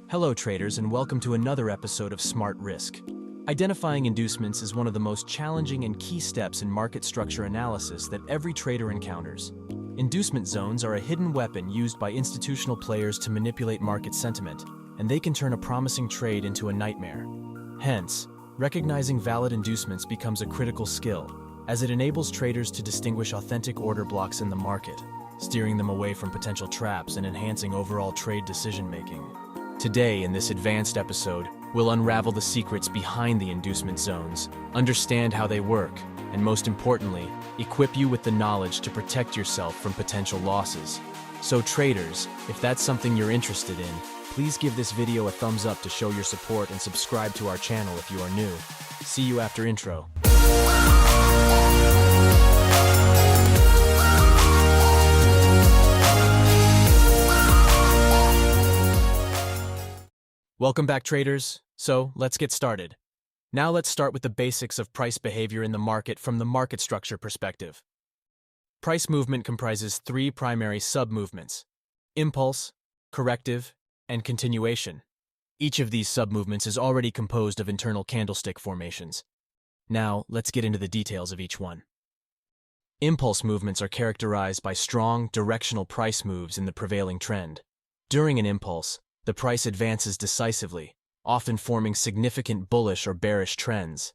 Hello traders and welcome to another episode of Smart Risk. Identifying inducements is one of the most challenging and key steps in market structure analysis that every trader encounters. Inducement zones are a hidden weapon used by institutional players to manipulate market sentiment, and they can turn a promising trade into a nightmare. Hence, recognizing valid inducements becomes a critical skill, as it enables traders to distinguish authentic order blocks in the market, steering them away from potential traps and enhancing overall trade decision-making. Today, in this advanced episode, we'll unravel the secrets behind the inducement zones, understand how they work, and most importantly, equip you with the knowledge to protect yourself from potential losses. So traders, if that's something you're interested in, please give this video a thumbs up to show your support and subscribe to our channel if you are new. See you after intro. Welcome back traders. So let's get started. Now let's start with the basics of price behavior in the market from the market structure perspective. Price movement comprises three primary sub-movements: impulse, corrective, and continuation. Each of these sub-movements is already composed of internal candlestick formations. Now let's get into the details of each one. Impulse movements are characterized by strong, directional price moves in the prevailing trend. During an impulse, the price advances decisively, often forming significant bullish or bearish trends.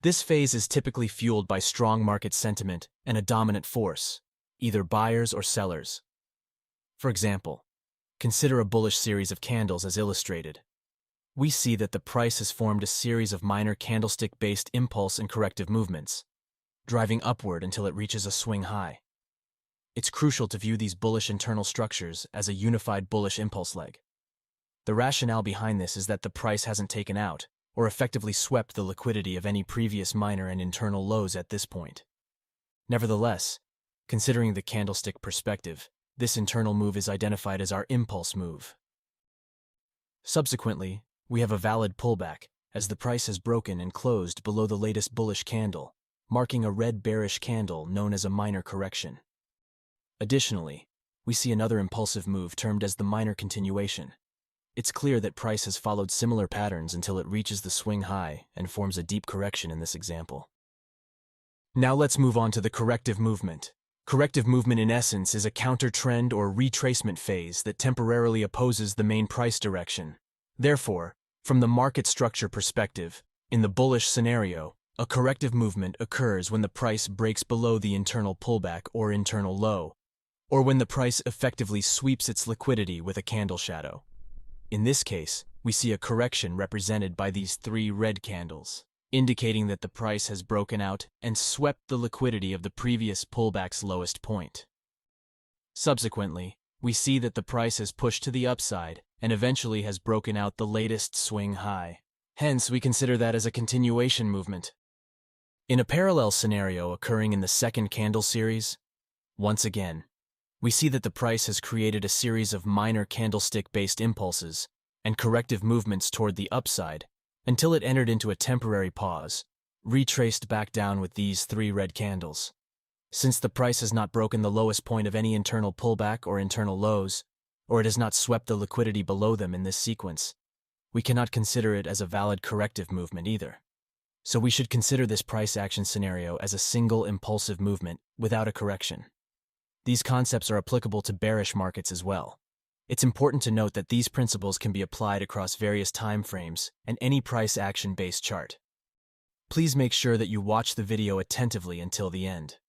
This phase is typically fueled by strong market sentiment and a dominant force, either buyers or sellers. For example, consider a bullish series of candles as illustrated. We see that the price has formed a series of minor candlestick-based impulse and corrective movements, driving upward until it reaches a swing high. It's crucial to view these bullish internal structures as a unified bullish impulse leg. The rationale behind this is that the price hasn't taken out or effectively swept the liquidity of any previous minor and internal lows at this point. Nevertheless, considering the candlestick perspective, this internal move is identified as our impulse move. Subsequently, we have a valid pullback, as the price has broken and closed below the latest bullish candle, marking a red bearish candle known as a minor correction. Additionally, we see another impulsive move termed as the minor continuation. It's clear that price has followed similar patterns until it reaches the swing high and forms a deep correction in this example. Now let's move on to the corrective movement. Corrective movement in essence is a counter-trend or retracement phase that temporarily opposes the main price direction. Therefore, from the market structure perspective, in the bullish scenario, a corrective movement occurs when the price breaks below the internal pullback or internal low, or when the price effectively sweeps its liquidity with a candle shadow. In this case, we see a correction represented by these three red candles, indicating that the price has broken out and swept the liquidity of the previous pullback's lowest point. Subsequently, we see that the price has pushed to the upside and eventually has broken out the latest swing high. Hence, we consider that as a continuation movement. In a parallel scenario occurring in the second candle series, once again, we see that the price has created a series of minor candlestick-based impulses and corrective movements toward the upside until it entered into a temporary pause, retraced back down with these three red candles. Since the price has not broken the lowest point of any internal pullback or internal lows, or it has not swept the liquidity below them in this sequence, we cannot consider it as a valid corrective movement either. So we should consider this price action scenario as a single impulsive movement without a correction. These concepts are applicable to bearish markets as well. It's important to note that these principles can be applied across various time frames and any price action-based chart. Please make sure that you watch the video attentively until the end.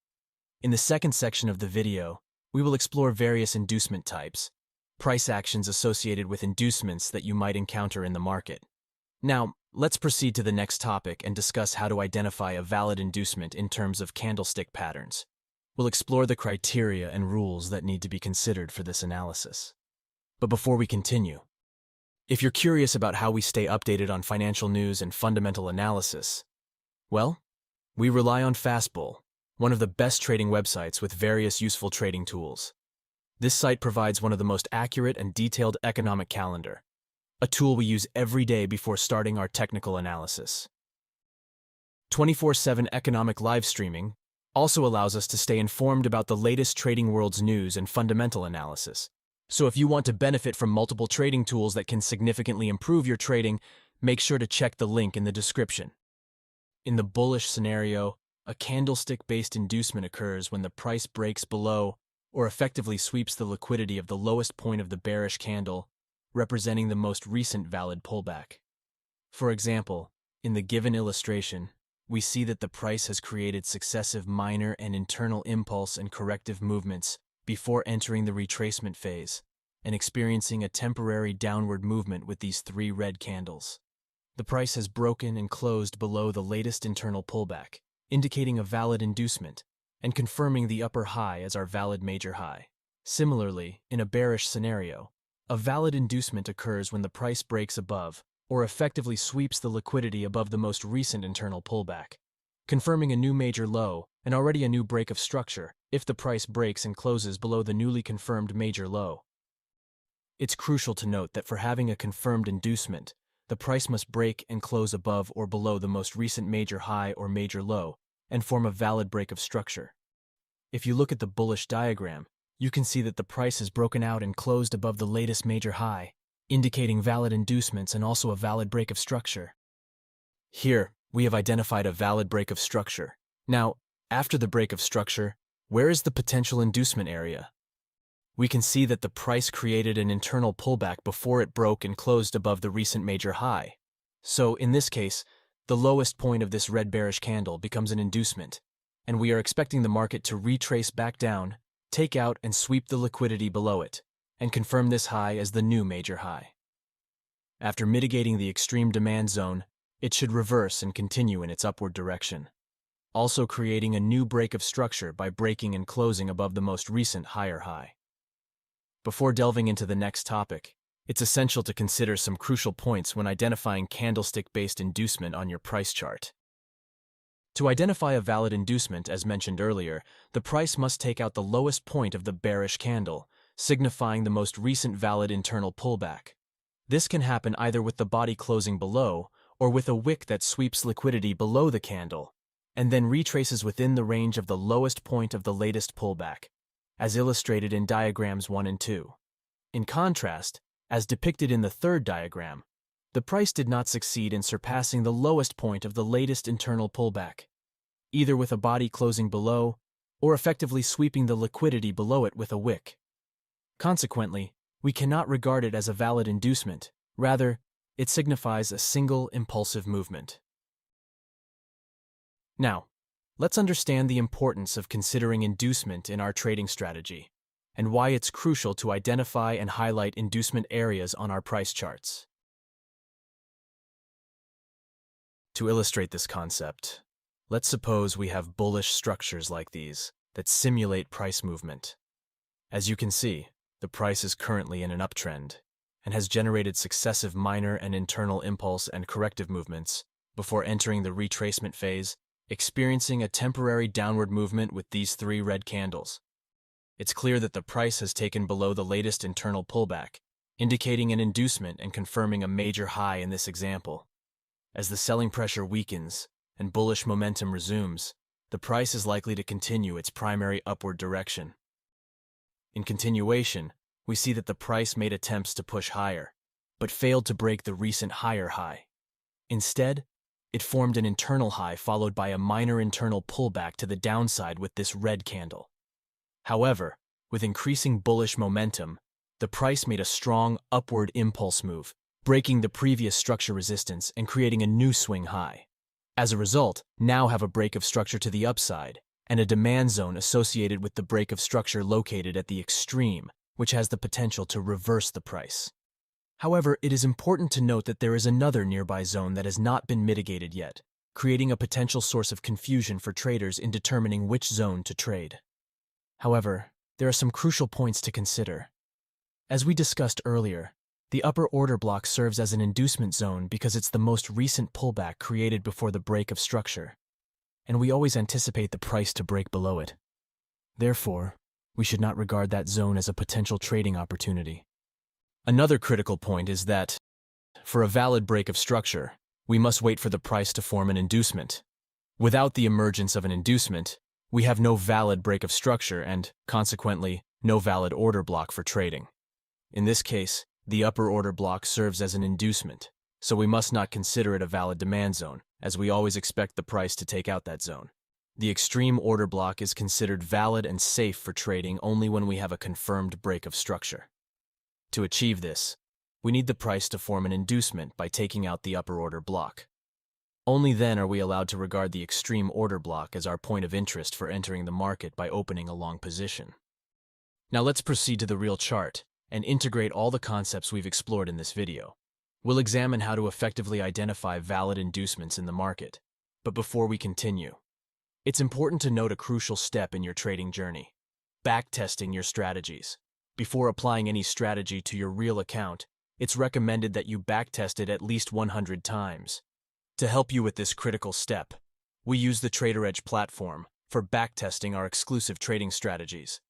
In the second section of the video, we will explore various inducement types, price actions associated with inducements that you might encounter in the market. Now, let's proceed to the next topic and discuss how to identify a valid inducement in terms of candlestick patterns. We'll explore the criteria and rules that need to be considered for this analysis. But before we continue, if you're curious about how we stay updated on financial news and fundamental analysis, well, we rely on Fastbull, one of the best trading websites with various useful trading tools. This site provides one of the most accurate and detailed economic calendar, a tool we use every day before starting our technical analysis. 24/7 economic live streaming also allows us to stay informed about the latest trading world's news and fundamental analysis, So if you want to benefit from multiple trading tools that can significantly improve your trading, make sure to check the link in the description. In the bullish scenario, a candlestick-based inducement occurs when the price breaks below or effectively sweeps the liquidity of the lowest point of the bearish candle, representing the most recent valid pullback. For example, in the given illustration, we see that the price has created successive minor and internal impulse and corrective movements before entering the retracement phase and experiencing a temporary downward movement with these three red candles. The price has broken and closed below the latest internal pullback, indicating a valid inducement and confirming the upper high as our valid major high. Similarly, in a bearish scenario, a valid inducement occurs when the price breaks above or effectively sweeps the liquidity above the most recent internal pullback, confirming a new major low and already a new break of structure if the price breaks and closes below the newly confirmed major low. It's crucial to note that for having a confirmed inducement, the price must break and close above or below the most recent major high or major low and form a valid break of structure. If you look at the bullish diagram, you can see that the price has broken out and closed above the latest major high, indicating valid inducements and also a valid break of structure. Here, we have identified a valid break of structure. Now, after the break of structure, where is the potential inducement area? We can see that the price created an internal pullback before it broke and closed above the recent major high. So, in this case, the lowest point of this red bearish candle becomes an inducement, and we are expecting the market to retrace back down, take out and sweep the liquidity below it, and confirm this high as the new major high. After mitigating the extreme demand zone, it should reverse and continue in its upward direction, also creating a new break of structure by breaking and closing above the most recent higher high. Before delving into the next topic, it's essential to consider some crucial points when identifying candlestick-based inducement on your price chart. To identify a valid inducement, as mentioned earlier, the price must take out the lowest point of the bearish candle, signifying the most recent valid internal pullback. This can happen either with the body closing below or with a wick that sweeps liquidity below the candle and then retraces within the range of the lowest point of the latest pullback, as illustrated in diagrams 1 and 2. In contrast, as depicted in the third diagram, the price did not succeed in surpassing the lowest point of the latest internal pullback, either with a body closing below or effectively sweeping the liquidity below it with a wick. Consequently, we cannot regard it as a valid inducement. Rather, it signifies a single impulsive movement. Now, let's understand the importance of considering inducement in our trading strategy, and why it's crucial to identify and highlight inducement areas on our price charts. To illustrate this concept, let's suppose we have bullish structures like these that simulate price movement. As you can see, the price is currently in an uptrend and has generated successive minor and internal impulse and corrective movements before entering the retracement phase, experiencing a temporary downward movement with these three red candles. It's clear that the price has taken below the latest internal pullback, indicating an inducement and confirming a major high in this example. As the selling pressure weakens and bullish momentum resumes, the price is likely to continue its primary upward direction. In continuation, we see that the price made attempts to push higher, but failed to break the recent higher high. Instead, it formed an internal high followed by a minor internal pullback to the downside with this red candle. However, with increasing bullish momentum, the price made a strong upward impulse move, breaking the previous structure resistance and creating a new swing high. As a result, now have a break of structure to the upside and a demand zone associated with the break of structure located at the extreme, which has the potential to reverse the price. However, it is important to note that there is another nearby zone that has not been mitigated yet, creating a potential source of confusion for traders in determining which zone to trade. However, there are some crucial points to consider. As we discussed earlier, the upper order block serves as an inducement zone because it's the most recent pullback created before the break of structure, and we always anticipate the price to break below it. Therefore, we should not regard that zone as a potential trading opportunity. Another critical point is that, for a valid break of structure, we must wait for the price to form an inducement. Without the emergence of an inducement, we have no valid break of structure and, consequently, no valid order block for trading. In this case, the upper order block serves as an inducement, so we must not consider it a valid demand zone, as we always expect the price to take out that zone. The extreme order block is considered valid and safe for trading only when we have a confirmed break of structure. To achieve this, we need the price to form an inducement by taking out the upper order block. Only then are we allowed to regard the extreme order block as our point of interest for entering the market by opening a long position. Now let's proceed to the real chart and integrate all the concepts we've explored in this video. We'll examine how to effectively identify valid inducements in the market. But before we continue, it's important to note a crucial step in your trading journey: backtesting your strategies. Before applying any strategy to your real account, it's recommended that you backtest it at least 100 times. To help you with this critical step, we use the TraderEdge platform for backtesting our exclusive trading strategies.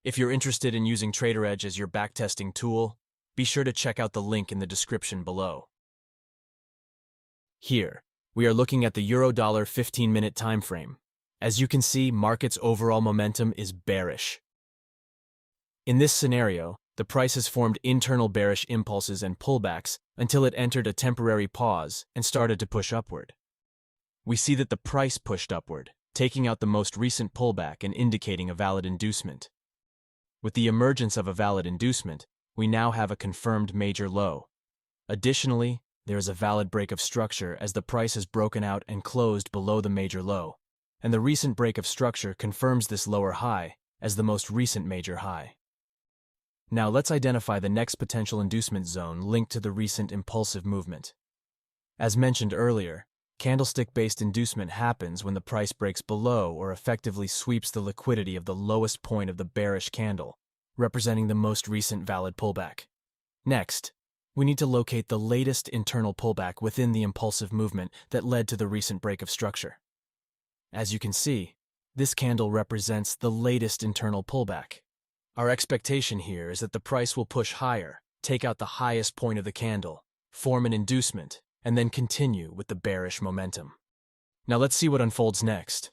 If you're interested in using TraderEdge as your backtesting tool, be sure to check out the link in the description below. Here, we are looking at the Euro-Dollar 15-minute time frame. As you can see, market's overall momentum is bearish. In this scenario, the price has formed internal bearish impulses and pullbacks until it entered a temporary pause and started to push upward. We see that the price pushed upward, taking out the most recent pullback and indicating a valid inducement. With the emergence of a valid inducement, we now have a confirmed major low. Additionally, there is a valid break of structure as the price has broken out and closed below the major low, and the recent break of structure confirms this lower high as the most recent major high. Now let's identify the next potential inducement zone linked to the recent impulsive movement. As mentioned earlier, candlestick-based inducement happens when the price breaks below or effectively sweeps the liquidity of the lowest point of the bearish candle, representing the most recent valid pullback. Next, we need to locate the latest internal pullback within the impulsive movement that led to the recent break of structure. As you can see, this candle represents the latest internal pullback. Our expectation here is that the price will push higher, take out the highest point of the candle, form an inducement, and then continue with the bearish momentum. Now let's see what unfolds next.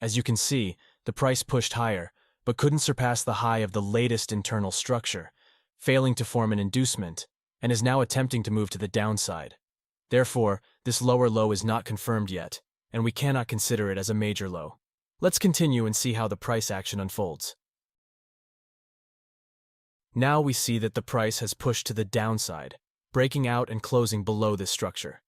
As you can see, the price pushed higher, but couldn't surpass the high of the latest internal structure, failing to form an inducement, and is now attempting to move to the downside. Therefore, this lower low is not confirmed yet, and we cannot consider it as a major low. Let's continue and see how the price action unfolds. Now we see that the price has pushed to the downside, breaking out and closing below this structure.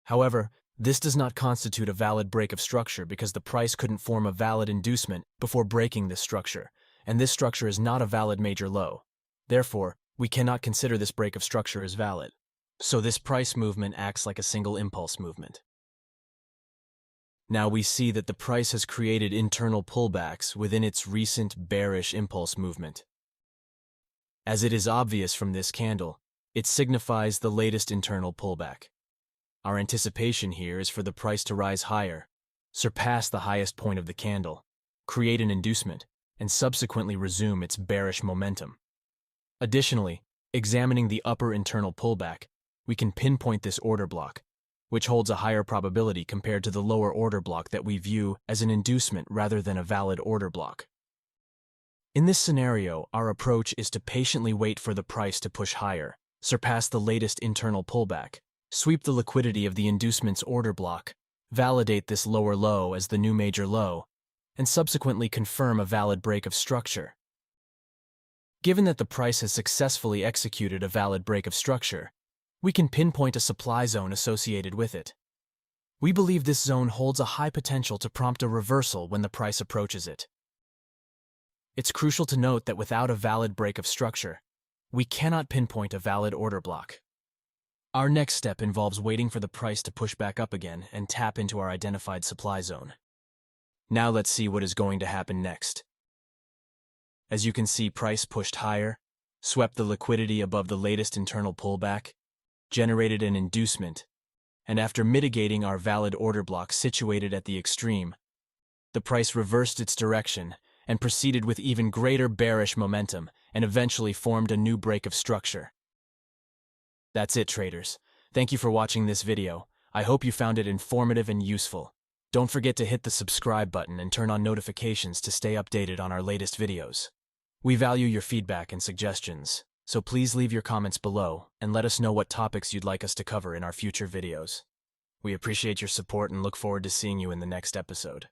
However, this does not constitute a valid break of structure because the price couldn't form a valid inducement before breaking this structure, and this structure is not a valid major low. Therefore, we cannot consider this break of structure as valid. So this price movement acts like a single impulse movement. Now we see that the price has created internal pullbacks within its recent bearish impulse movement. As it is obvious from this candle, it signifies the latest internal pullback. Our anticipation here is for the price to rise higher, surpass the highest point of the candle, create an inducement, and subsequently resume its bearish momentum. Additionally, examining the upper internal pullback, we can pinpoint this order block, which holds a higher probability compared to the lower order block that we view as an inducement rather than a valid order block. In this scenario, our approach is to patiently wait for the price to push higher, surpass the latest internal pullback, sweep the liquidity of the inducement's order block, validate this lower low as the new major low, and subsequently confirm a valid break of structure. Given that the price has successfully executed a valid break of structure, we can pinpoint a supply zone associated with it. We believe this zone holds a high potential to prompt a reversal when the price approaches it. It's crucial to note that without a valid break of structure, we cannot pinpoint a valid order block. Our next step involves waiting for the price to push back up again and tap into our identified supply zone. Now let's see what is going to happen next. As you can see, price pushed higher, swept the liquidity above the latest internal pullback, generated an inducement, and after mitigating our valid order block situated at the extreme, the price reversed its direction and proceeded with even greater bearish momentum and eventually formed a new break of structure. That's it, traders. Thank you for watching this video. I hope you found it informative and useful. Don't forget to hit the subscribe button and turn on notifications to stay updated on our latest videos. We value your feedback and suggestions, so please leave your comments below and let us know what topics you'd like us to cover in our future videos. We appreciate your support and look forward to seeing you in the next episode.